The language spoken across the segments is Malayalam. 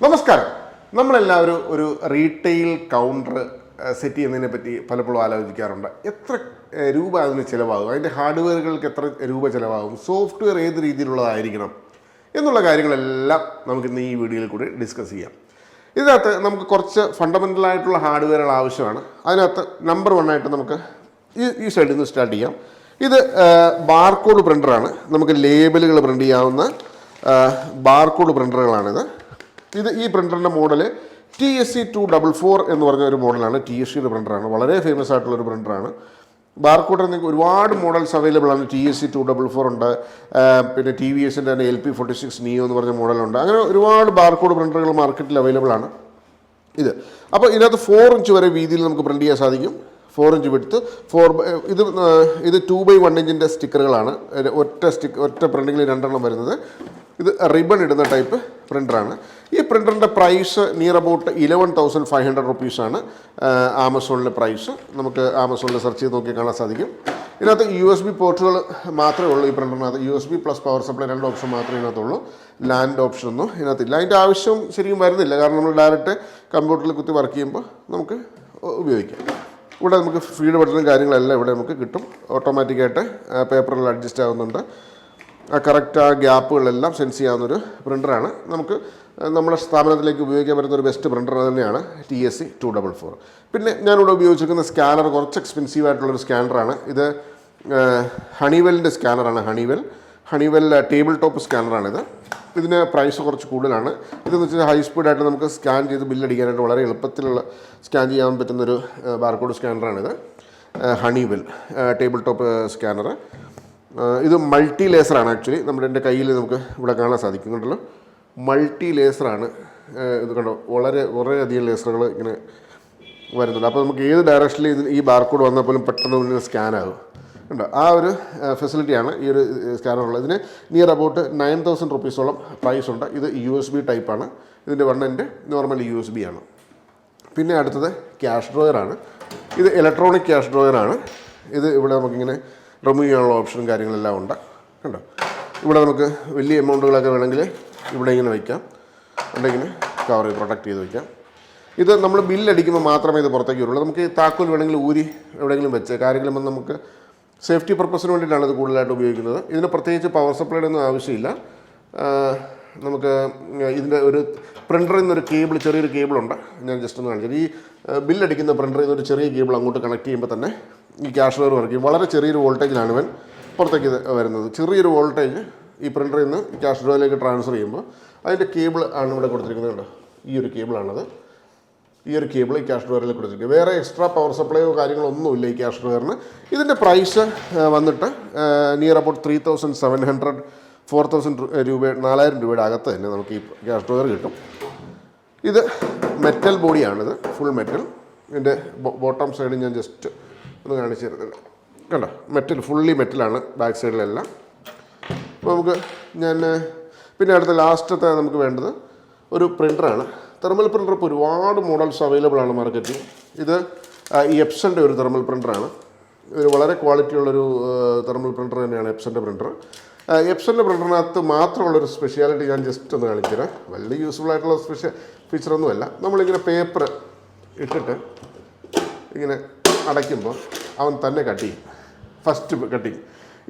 നമസ്കാരം. നമ്മളെല്ലാവരും ഒരു റീറ്റെയിൽ കൗണ്ടർ സെറ്റ് ചെയ്യുന്നതിനെ പറ്റി പലപ്പോഴും ആലോചിക്കാറുണ്ട്. എത്ര രൂപ അതിന് ചിലവാകും, അതിൻ്റെ ഹാർഡ്വെയറുകൾക്ക് എത്ര രൂപ ചിലവാകും, സോഫ്റ്റ്വെയർ ഏത് രീതിയിലുള്ളതായിരിക്കണം എന്നുള്ള കാര്യങ്ങളെല്ലാം നമുക്കിന്ന് ഈ വീഡിയോയിൽ കൂടി ഡിസ്കസ് ചെയ്യാം. ഇതിനകത്ത് നമുക്ക് കുറച്ച് ഫണ്ടമെൻ്റലായിട്ടുള്ള ഹാർഡ്വെയറുകൾ ആവശ്യമാണ്. അതിനകത്ത് നമ്പർ 1 ആയിട്ട് നമുക്ക് ഈ സൈഡിൽ നിന്ന് സ്റ്റാർട്ട് ചെയ്യാം. ഇത് ബാർകോഡ് പ്രിൻ്ററാണ്. നമുക്ക് ലേബലുകൾ പ്രിൻ്റ് ചെയ്യാവുന്ന ബാർകോഡ് പ്രിൻ്ററുകളാണിത്. ഈ പ്രിൻ്ററിൻ്റെ മോഡൽ TSC244 എന്ന് പറഞ്ഞ ഒരു മോഡലാണ്. TSCയുടെ പ്രിൻ്ററാണ്, വളരെ ഫേമസ് ആയിട്ടുള്ളൊരു പ്രിൻ്ററാണ്. ബാർകോഡിൽ നിങ്ങൾക്ക് ഒരുപാട് മോഡൽസ് അവൈലബിൾ ആണ്. TSC244 ഉണ്ട്, പിന്നെ TVSൻ്റെ തന്നെ LP46 Neo എന്ന് പറഞ്ഞ മോഡലുണ്ട്. അങ്ങനെ ഒരുപാട് ബാർകോഡ് പ്രിൻ്ററുകൾ മാർക്കറ്റിൽ അവൈലബിൾ ആണ്. അപ്പോൾ ഇതിനകത്ത് 4 ഇഞ്ച് വരെ വീതിയിൽ നമുക്ക് പ്രിൻ്റ് ചെയ്യാൻ സാധിക്കും. 4 ഇഞ്ച് വിഡ്ത്ത്, ഇത് 2x1 ഇഞ്ചിൻ്റെ സ്റ്റിക്കറുകളാണ്. ഒറ്റ പ്രിൻറ്റിങ്ങിൽ 2 എണ്ണം വരുന്നത്. ഇത് റിബൺ ഇടുന്ന ടൈപ്പ് പ്രിൻ്ററാണ്. ഈ പ്രിൻ്ററിൻ്റെ പ്രൈസ് നിയർ അബൌട്ട് 11,500 റുപ്പീസാണ് ആമസോണിലെ പ്രൈസ്. നമുക്ക് ആമസോണിൽ സെർച്ച് ചെയ്ത് നോക്കി കാണാൻ സാധിക്കും. ഇതിനകത്ത് USB പോർട്ടുകൾ മാത്രമേ ഉള്ളൂ. ഈ പ്രിൻ്ററിനകത്ത് USB plus power supply 2 option മാത്രമേ ഇതിനകത്തുള്ളൂ. ലാൻഡ് ഓപ്ഷനൊന്നും ഇതിനകത്തില്ല. അതിൻ്റെ ആവശ്യം ശരിക്കും വരുന്നില്ല, കാരണം നമ്മൾ ഡയറക്റ്റ് കമ്പ്യൂട്ടറിൽ കുത്തി വർക്ക് ചെയ്യുമ്പോൾ നമുക്ക് ഉപയോഗിക്കാം. ഇവിടെ നമുക്ക് ഫീഡ് ബട്ടണും കാര്യങ്ങളെല്ലാം ഇവിടെ നമുക്ക് കിട്ടും. ഓട്ടോമാറ്റിക്കായിട്ട് പേപ്പറിൽ അഡ്ജസ്റ്റ് ആവുന്നുണ്ട്. കറക്റ്റ് ആ ഗ്യാപ്പുകളെല്ലാം സെൻസ് ചെയ്യാവുന്നൊരു പ്രിൻ്ററാണ്. നമുക്ക് നമ്മുടെ സ്ഥാപനത്തിലേക്ക് ഉപയോഗിക്കാൻ പറ്റുന്ന ഒരു ബെസ്റ്റ് പ്രിൻ്റർ തന്നെയാണ് TSC244. പിന്നെ ഞാനിവിടെ ഉപയോഗിച്ചിരിക്കുന്ന സ്കാനർ കുറച്ച് എക്സ്പെൻസീവ് ആയിട്ടുള്ളൊരു സ്കാനറാണ്. ഇത് ഹണിവെല്ലിൻ്റെ സ്കാനറാണ്. ഹണിവെൽ ടേബിൾ ടോപ്പ് സ്കാനറാണിത്. ഇതിന് പ്രൈസ് കുറച്ച് കൂടുതലാണ്. ഇതെന്ന് വെച്ചാൽ ഹൈ സ്പീഡായിട്ട് നമുക്ക് സ്കാൻ ചെയ്ത് ബില്ലടിക്കാനായിട്ട് വളരെ എളുപ്പത്തിലുള്ള സ്കാൻ ചെയ്യാൻ പറ്റുന്നൊരു ബാർകോഡ് സ്കാനറാണിത്. Honeywell table top scanner. ഇത് മൾട്ടി ലേസറാണ്. ആക്ച്വലി എൻ്റെ കയ്യിൽ നമുക്ക് ഇവിടെ കാണാൻ സാധിക്കും. കണ്ടല്ലോ, മൾട്ടി ലേസറാണ് ഇത്. കണ്ടോ, വളരെയധികം ലേസറുകൾ ഇങ്ങനെ വരുന്നുണ്ട്. അപ്പോൾ നമുക്ക് ഏത് ഡയറക്ഷനിൽ ഈ ബാർകോഡ് വന്നാൽ പോലും പെട്ടെന്ന് മുന്നിൽ സ്കാൻ ആകും. ഉണ്ട്, ആ ഒരു ഫെസിലിറ്റിയാണ് ഈ ഒരു സ്കാനറുള്ളത്. ഇതിന് നിയർ അബൌട്ട് 9,000 റുപ്പീസോളം പ്രൈസ് ഉണ്ട്. ഇത് USB ടൈപ്പാണ്. ഇതിൻ്റെ 1 എൻഡ് നോർമൽ USB ആണ്. പിന്നെ അടുത്തത് ക്യാഷ് ഡ്രോയറാണ്. ഇത് ഇലക്ട്രോണിക് ക്യാഷ് ഡ്രോയറാണ്. ഇത് ഇവിടെ നമുക്കിങ്ങനെ റിമൂവ് ചെയ്യാനുള്ള ഓപ്ഷനും കാര്യങ്ങളെല്ലാം ഉണ്ട്. കണ്ടോ, ഇവിടെ നമുക്ക് വലിയ എമൗണ്ടുകളൊക്കെ വേണമെങ്കിൽ ഇവിടെ ഇങ്ങനെ വയ്ക്കാം, ഉണ്ടെങ്കിൽ കവർ ചെയ്ത് പ്രൊട്ടക്റ്റ് ചെയ്ത് വയ്ക്കാം. ഇത് നമ്മൾ ബില്ലടിക്കുമ്പോൾ മാത്രമേ ഇത് പുറത്തേക്ക് വരുള്ളൂ. നമുക്ക് ഈ താക്കോൽ വേണമെങ്കിൽ ഊരി എവിടെയെങ്കിലും വെച്ച് കാര്യങ്ങളും നമുക്ക് സേഫ്റ്റി പർപ്പസിന് വേണ്ടിയിട്ടാണ് ഇത് കൂടുതലായിട്ട് ഉപയോഗിക്കുന്നത്. ഇതിന് പ്രത്യേകിച്ച് പവർ സപ്ലൈയുടെ ഒന്നും ആവശ്യമില്ല. നമുക്ക് ഇതിൻ്റെ ഒരു പ്രിൻ്ററിൽ നിന്നൊരു കേബിൾ, ചെറിയൊരു കേബിളുണ്ട്. ഞാൻ ജസ്റ്റ് ഒന്ന് കാണിച്ചത്. ഈ ബില്ലടിക്കുന്ന പ്രിൻ്ററിൽ നിന്നൊരു ചെറിയ കേബിൾ അങ്ങോട്ട് കണക്ട് ചെയ്യുമ്പോൾ തന്നെ ഈ ക്യാഷ് ഡ്രോയർ വർക്ക് ചെയ്യും. വളരെ ചെറിയൊരു വോൾട്ടേജിലാണ് ഇവൻ പുറത്തേക്ക് വരുന്നത്. ചെറിയൊരു വോൾട്ടേജ് ഈ പ്രിൻ്ററിൽ നിന്ന് ഈ ക്യാഷ് ഡ്രോയിലേക്ക് ട്രാൻസ്ഫർ ചെയ്യുമ്പോൾ അതിൻ്റെ കേബിൾ ആണ് ഇവിടെ കൊടുത്തിരിക്കുന്നത്. കണ്ടോ, ഈ ഒരു കേബിളാണത്. ഈ ഒരു കേബിൾ ഈ ക്യാഷ് ഡ്രോയറിൽ കൊടുത്തിരിക്കുക. വേറെ എക്സ്ട്രാ പവർ സപ്ലൈയോ കാര്യങ്ങളൊന്നുമില്ല ഈ ക്യാഷ് ഡ്രോയറിന്. ഇതിൻ്റെ പ്രൈസ് വന്നിട്ട് നിയർ അബൌട്ട് 3,700 4,000 രൂപ, 4,000 രൂപയുടെ അകത്ത് തന്നെ നമുക്ക് ഈ ക്യാഷ് ഡ്രോയർ കിട്ടും. ഇത് മെറ്റൽ ബോഡിയാണിത്, ഫുൾ മെറ്റൽ. ഇതിൻ്റെ ബോട്ടം സൈഡ് ഞാൻ ജസ്റ്റ് ഒന്ന് കാണിച്ചു തരുന്നുണ്ട്. കണ്ടോ, മെറ്റൽ, ഫുള്ളി മെറ്റലാണ് ബാക്ക് സൈഡിലെല്ലാം. അപ്പോൾ നമുക്ക് പിന്നെ അടുത്ത ലാസ്റ്റത്തെ നമുക്ക് വേണ്ടത് ഒരു പ്രിൻ്ററാണ്. തെർമൽ പ്രിൻ്റർ ഇപ്പോൾ ഒരുപാട് മോഡൽസ് അവൈലബിൾ ആണ് മാർക്കറ്റിൽ. ഇത് ഈ എപ്സൻ്റെ ഒരു തെർമൽ പ്രിൻ്ററാണ്. ഒരു വളരെ ക്വാളിറ്റിയുള്ളൊരു തെർമൽ പ്രിൻ്റർ തന്നെയാണ് എപ്സൻ്റെ പ്രിൻ്റർ. എപ്സൻ്റെ പ്രിൻ്ററിനകത്ത് മാത്രമുള്ളൊരു സ്പെഷ്യാലിറ്റി ഞാൻ ജസ്റ്റ് ഒന്ന് കാണിച്ചു തരാം. വലിയ യൂസ്ഫുൾ ആയിട്ടുള്ള ഫീച്ചറൊന്നുമല്ല. നമ്മളിങ്ങനെ പേപ്പർ ഇട്ടിട്ട് ഇങ്ങനെ അടയ്ക്കുമ്പോൾ അവൻ തന്നെ കട്ട് ചെയ്യും, ഫസ്റ്റ് കട്ടിങ്.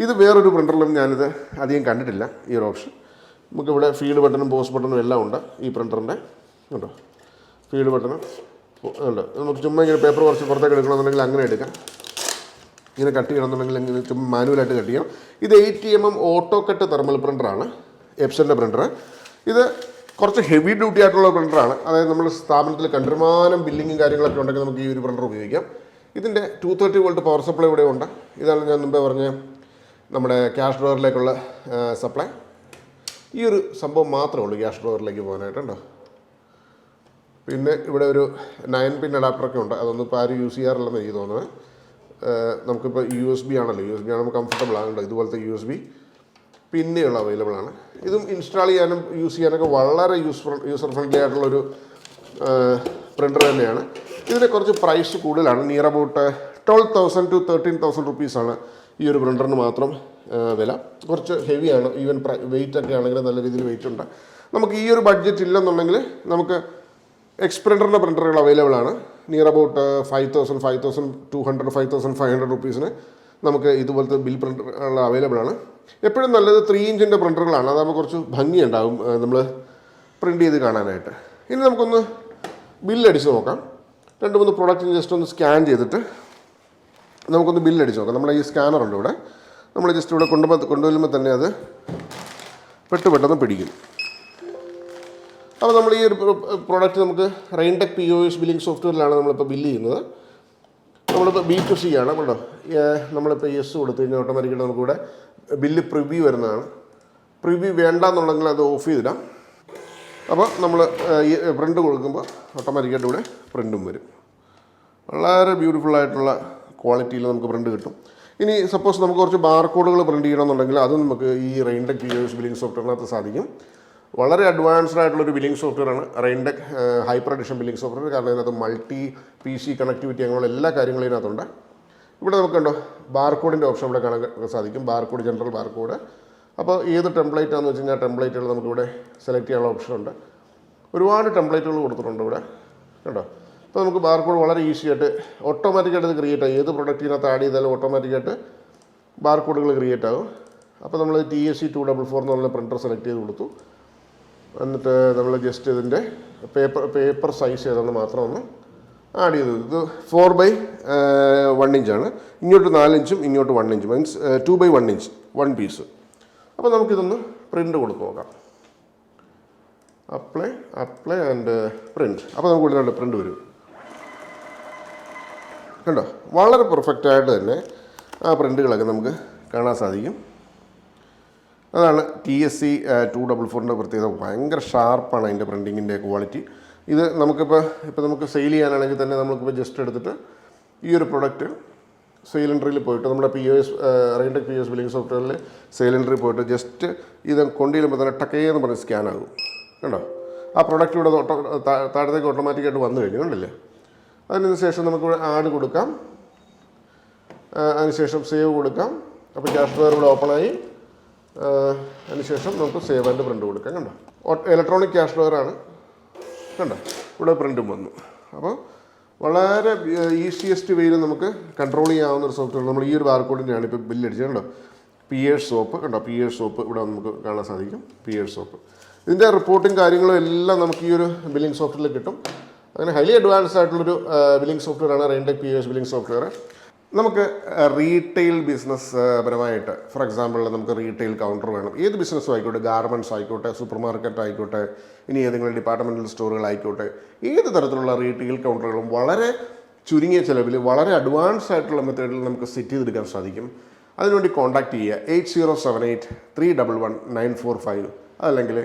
ഇത് വേറൊരു പ്രിൻ്ററിലും ഞാനിത് അധികം കണ്ടിട്ടില്ല, ഈ ഒരു ഓപ്ഷൻ. നമുക്കിവിടെ ഫീഡ് ബട്ടണും പോസ്റ്റ് ബട്ടണും എല്ലാം ഉണ്ട് ഈ പ്രിൻ്ററിൻ്റെ. ഉണ്ടോ, ഫീഡ് ബട്ടണും ഉണ്ട്. നമുക്ക് ചുമ്മാ ഇങ്ങനെ പേപ്പർ കുറച്ച് പുറത്തേക്ക് എടുക്കണമെന്നുണ്ടെങ്കിൽ അങ്ങനെ എടുക്കാം. ഇങ്ങനെ കട്ട് ചെയ്യണമെന്നുണ്ടെങ്കിൽ ഇങ്ങനെ ചുമ്മാ മാനുവലായിട്ട് കട്ട് ചെയ്യാം. ഇത് 80mm ഓട്ടോ കട്ട് തെർമൽ പ്രിൻ്ററാണ്, എപ്സൻ്റെ പ്രിൻ്റർ. ഇത് കുറച്ച് ഹെവി ഡ്യൂട്ടി ആയിട്ടുള്ള പ്രിൻ്ററാണ്. അതായത് നമ്മൾ സ്ഥാപനത്തിൽ കണ്ടുമാനം ബില്ലിങ്ങും കാര്യങ്ങളൊക്കെ ഉണ്ടെങ്കിൽ നമുക്ക് ഈ ഒരു പ്രിൻ്റർ ഉപയോഗിക്കാം. ഇതിൻ്റെ 230 വോൾട്ട് പവർ സപ്ലൈ ഇവിടെ ഉണ്ട്. ഇതാണ് ഞാൻ മുമ്പേ പറഞ്ഞ നമ്മുടെ ക്യാഷ് ഡ്രോയറിലേക്കുള്ള സപ്ലൈ. ഈ ഒരു സംഭവം മാത്രമേ ഉള്ളൂ ക്യാഷ് ഡ്രോയറിലേക്ക് പോകാനായിട്ടുണ്ടോ. പിന്നെ ഇവിടെ ഒരു 9 പിൻ അഡാപ്റ്ററൊക്കെ ഉണ്ട്. അതൊന്നും ഇപ്പോൾ ആരും യൂസ് ചെയ്യാറില്ലെന്ന് എനിക്ക് തോന്നുന്നത്. നമുക്കിപ്പോൾ USB ആണല്ലോ, USB ആകുമ്പോൾ കംഫർട്ടബിൾ ആണല്ലോ. ഇതുപോലത്തെ USB പിന്നെയുള്ള അവൈലബിൾ ആണ്. ഇതും ഇൻസ്റ്റാൾ ചെയ്യാനും യൂസ് ചെയ്യാനൊക്കെ വളരെ യൂസർ ഫ്രണ്ട്ലി ആയിട്ടുള്ളൊരു പ്രിൻ്റർ തന്നെയാണ്. ഇതിന് കുറച്ച് പ്രൈസ് കൂടുതലാണ്. നിയർ അബൌട്ട് 12,000 to 13,000 റുപ്പീസാണ് ഈ ഒരു പ്രിൻ്ററിന് മാത്രം വില. കുറച്ച് ഹെവിയാണ്. ഈവൻ വെയിറ്റ് ഒക്കെ ആണെങ്കിൽ നല്ല രീതിയിൽ വെയിറ്റ് ഉണ്ട്. നമുക്ക് ഈ ഒരു ബഡ്ജറ്റ് ഇല്ലെന്നുണ്ടെങ്കിൽ നമുക്ക് എക്സ്പ്രിൻ്ററിൻ്റെ പ്രിൻ്ററുകൾ അവൈലബിൾ ആണ്. നിയർ അബൌട്ട് 5,000, 5,200, 5,500 റുപ്പീസിന് നമുക്ക് ഇതുപോലത്തെ ബിൽ പ്രിൻ്ററുകൾ അവൈലബിൾ ആണ്. എപ്പോഴും നല്ലത് 3 ഇഞ്ചിൻ്റെ പ്രിൻ്ററുകളാണ്. അതാകുമ്പോൾ കുറച്ച് ഭംഗിയുണ്ടാകും നമ്മൾ പ്രിൻ്റ് ചെയ്ത് കാണാനായിട്ട്. ഇനി നമുക്കൊന്ന് ബില്ലടിച്ച് നോക്കാം. 2-3 പ്രോഡക്റ്റിന് ജസ്റ്റ് ഒന്ന് സ്കാൻ ചെയ്തിട്ട് നമുക്കൊന്ന് ബില്ലടിച്ച് നോക്കാം. നമ്മുടെ ഈ സ്കാനറുണ്ട് ഇവിടെ. നമ്മൾ ജസ്റ്റ് ഇവിടെ കൊണ്ടുവരുമ്പോൾ തന്നെ അത് പെട്ടെന്ന് പിടിക്കും. അപ്പോൾ നമ്മൾ ഈ ഒരു പ്രോഡക്റ്റ് നമുക്ക് റെയിൻടെക് POS ബില്ലിംഗ് സോഫ്റ്റ്വെയറിലാണ് നമ്മളിപ്പോൾ ബില്ല് ചെയ്യുന്നത്. നമ്മളിപ്പോൾ B2C ആണ് കേട്ടോ. നമ്മളിപ്പോൾ യെസ് കൊടുത്തു കഴിഞ്ഞാൽ ഓട്ടോമാറ്റിക്കായിട്ട് നമുക്കിവിടെ ബില്ല് പ്രിവ്യൂ വരുന്നതാണ്. പ്രിവ്യൂ വേണ്ടാന്നുണ്ടെങ്കിൽ അത് ഓഫ് ചെയ്തിടാം. അപ്പോൾ നമ്മൾ ഈ പ്രിൻ്റ് കൊടുക്കുമ്പോൾ ഓട്ടോമാറ്റിക്കായിട്ട് ഇവിടെ പ്രിൻറ്റും വരും. വളരെ ബ്യൂട്ടിഫുള്ളായിട്ടുള്ള ക്വാളിറ്റിയിൽ നമുക്ക് പ്രിൻ്റ് കിട്ടും. ഇനി സപ്പോസ് നമുക്ക് കുറച്ച് ബാർകോഡുകൾ പ്രിൻ്റ് ചെയ്യണമെന്നുണ്ടെങ്കിൽ അതും നമുക്ക് ഈ റെയിൻടെക് POS ബില്ലിംഗ് സോഫ്റ്റ്വെയറിനകത്ത് സാധിക്കും. വളരെ അഡ്വാൻസ്ഡ് ആയിട്ടുള്ളൊരു ബില്ലിംഗ് സോഫ്റ്റ്വെയറാണ് Raintech hyper edition billing software. കാരണം ഇതിനകത്ത് മൾട്ടി PC കണക്ടിവിറ്റി അങ്ങനെയുള്ള എല്ലാ കാര്യങ്ങളും ഇതിനകത്തുണ്ട്. ഇവിടെ നമുക്ക് കണ്ടോ ബാർകോഡിൻ്റെ ഓപ്ഷൻ ഇവിടെ കാണാൻ സാധിക്കും. Barcode, general barcode. അപ്പോൾ ഏത് ടെംപ്ലേറ്റ് ആണെന്ന് വെച്ച് കഴിഞ്ഞാൽ ടെംപ്ലേറ്റുകൾ നമുക്കിവിടെ സെലക്ട് ചെയ്യാനുള്ള ഓപ്ഷനുണ്ട്. ഒരുപാട് ടെംപ്ലേറ്റുകൾ കൊടുത്തിട്ടുണ്ട് ഇവിടെ കേട്ടോ. അപ്പോൾ നമുക്ക് ബാർകോഡ് വളരെ ഈസി ആയിട്ട് ഓട്ടോമാറ്റിക്കായിട്ട് ഇത് ക്രിയേറ്റ് ആകും. ഏത് പ്രൊഡക്റ്റിനകത്ത് ആഡ് ചെയ്താലും ഓട്ടോമാറ്റിക്കായിട്ട് ബാർകോഡുകൾ ക്രിയേറ്റ് ആകും. അപ്പോൾ നമ്മൾ TSC244 എന്ന് പറഞ്ഞ പ്രിൻ്റർ സെലക്ട് ചെയ്ത് കൊടുത്തു. എന്നിട്ട് നമ്മൾ ജസ്റ്റ് ഇതിൻ്റെ പേപ്പർ സൈസ് ഏതാണെന്ന് മാത്രം ഒന്ന് ആഡ് ചെയ്തു. ഇത് 4/1 ഇഞ്ചാണ്. ഇങ്ങോട്ട് 4 ഇഞ്ചും ഇങ്ങോട്ട് 1 ഇഞ്ച്, മീൻസ് 2/1 ഇഞ്ച് 1 പീസ്. അപ്പോൾ നമുക്കിതൊന്ന് പ്രിൻ്റ് കൊടുത്ത് നോക്കാം. Apply and print. അപ്പോൾ നമുക്ക് ഇവിടെ പ്രിൻ്റ് വരും കണ്ടോ. വളരെ പെർഫെക്റ്റായിട്ട് തന്നെ ആ പ്രിൻ്റുകളൊക്കെ നമുക്ക് കാണാൻ സാധിക്കും. അതാണ് TSC244ൻ്റെ പ്രത്യേകത. ഭയങ്കര ഷാർപ്പാണ് അതിൻ്റെ പ്രിൻറ്റിങ്ങിൻ്റെ ക്വാളിറ്റി. ഇത് നമുക്കിപ്പോൾ നമുക്ക് സെയിൽ ചെയ്യാനാണെങ്കിൽ തന്നെ നമുക്കിപ്പോൾ ജസ്റ്റ് എടുത്തിട്ട് ഈ ഒരു പ്രൊഡക്റ്റ് സെയിൽ എൻട്രിയിൽ പോയിട്ട് നമ്മുടെ റെയിൻടെക് POS ബില്ലിംഗ് സോഫ്റ്റ്വെയറിൽ സെയിൽ എൻട്രി പോയിട്ട് ജസ്റ്റ് ഇത് കൊണ്ടുവരുമ്പോൾ തന്നെ ടക്കേന്ന് പറഞ്ഞ് സ്കാൻ ആകും കണ്ടോ. ആ പ്രൊഡക്റ്റ് ഇവിടെ താഴത്തേക്ക് ഓട്ടോമാറ്റിക്കായിട്ട് വന്നു കഴിഞ്ഞു കണ്ടില്ലേ. അതിന് ശേഷം നമുക്കിവിടെ ആഡ് കൊടുക്കാം. അതിനുശേഷം സേവ് കൊടുക്കാം. അപ്പോൾ ക്യാഷ് ഡ്രോവർ ഇവിടെ ഓപ്പണായി. അതിനുശേഷം നമുക്ക് സേവ് ആൻഡ് പ്രിൻ്റ് കൊടുക്കാം കണ്ടോ. ഇലക്ട്രോണിക് ക്യാഷ് ഡ്രോവറാണ് കണ്ടോ. ഇവിടെ പ്രിൻറ്റും വന്നു. അപ്പോൾ വളരെ ഈസിയസ്റ്റ് വേയിൽ നമുക്ക് കൺട്രോൾ ചെയ്യാവുന്ന ഒരു സോഫ്റ്റ്വെയർ. നമ്മൾ ഈ ഒരു ബാർകോഡിൻ്റെയാണ് ഇപ്പോൾ ബില്ലടിച്ചത് കണ്ടോ. PS സോപ്പ് കണ്ടോ. PS സോപ്പ് ഇവിടെ നമുക്ക് കാണാൻ സാധിക്കും. PS സോപ്പ് ഇതിൻ്റെ റിപ്പോർട്ടിങ് കാര്യങ്ങളും എല്ലാം നമുക്ക് ഈ ഒരു ബില്ലിംഗ് സോഫ്റ്റ്വെയറിൽ കിട്ടും. അങ്ങനെ ഹൈലി അഡ്വാൻസ്ഡ് ആയിട്ടുള്ളൊരു ബില്ലിംഗ് സോഫ്റ്റ്വെയറാണ് റെയിൻടെക് POS ബില്ലിംഗ് സോഫ്റ്റ്വെയർ. നമുക്ക് റീറ്റെയിൽ ബിസിനസ് പരമായിട്ട് ഫോർ എക്സാമ്പിൾ നമുക്ക് റീറ്റെയിൽ കൗണ്ടർ വേണം. ഏത് ബിസിനസ്സും ആയിക്കോട്ടെ, ഗാർമെൻറ്റ്സ് ആയിക്കോട്ടെ, സൂപ്പർ മാർക്കറ്റ് ആയിക്കോട്ടെ, ഇനി ഏതെങ്കിലും ഡിപ്പാർട്ട്മെൻറ്റൽ സ്റ്റോറുകളായിക്കോട്ടെ, ഏത് തരത്തിലുള്ള റീറ്റെയിൽ കൗണ്ടറുകളും വളരെ ചുരുങ്ങിയ ചിലവിൽ വളരെ അഡ്വാൻസ് ആയിട്ടുള്ള മെത്തേഡിൽ നമുക്ക് സെറ്റ് ചെയ്തെടുക്കാൻ സാധിക്കും. അതിനുവേണ്ടി കോൺടാക്ട് ചെയ്യുക 8078311945 അതല്ലെങ്കിൽ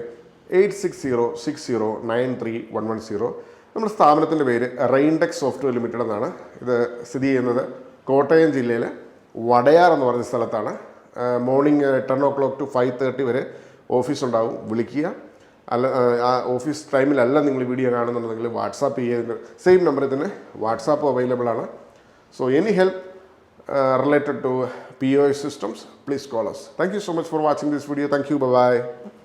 8606093110. നമ്മുടെ സ്ഥാപനത്തിൻ്റെ പേര് റെയിൻടെക് സോഫ്റ്റ്വെയർ ലിമിറ്റഡ് എന്നാണ്. ഇത് സ്ഥിതി ചെയ്യുന്നത് കോട്ടയം ജില്ലയിൽ വടയാർ എന്ന് പറഞ്ഞ സ്ഥലത്താണ്. മോർണിംഗ് 10 o'clock to 5:30 വരെ ഓഫീസ് ഉണ്ടാവും. വിളിക്കുക. അല്ല ആ ഓഫീസ് ടൈമിലല്ല നിങ്ങൾ വീഡിയോ കാണുന്നുണ്ടെങ്കിൽ വാട്സാപ്പ് ചെയ്യുക. സെയിം നമ്പറിൽ തന്നെ വാട്സാപ്പ് അവൈലബിൾ ആണ്. So any help related to POS systems, please call us. Thank you so much for watching this video. Thank you. Bye-bye.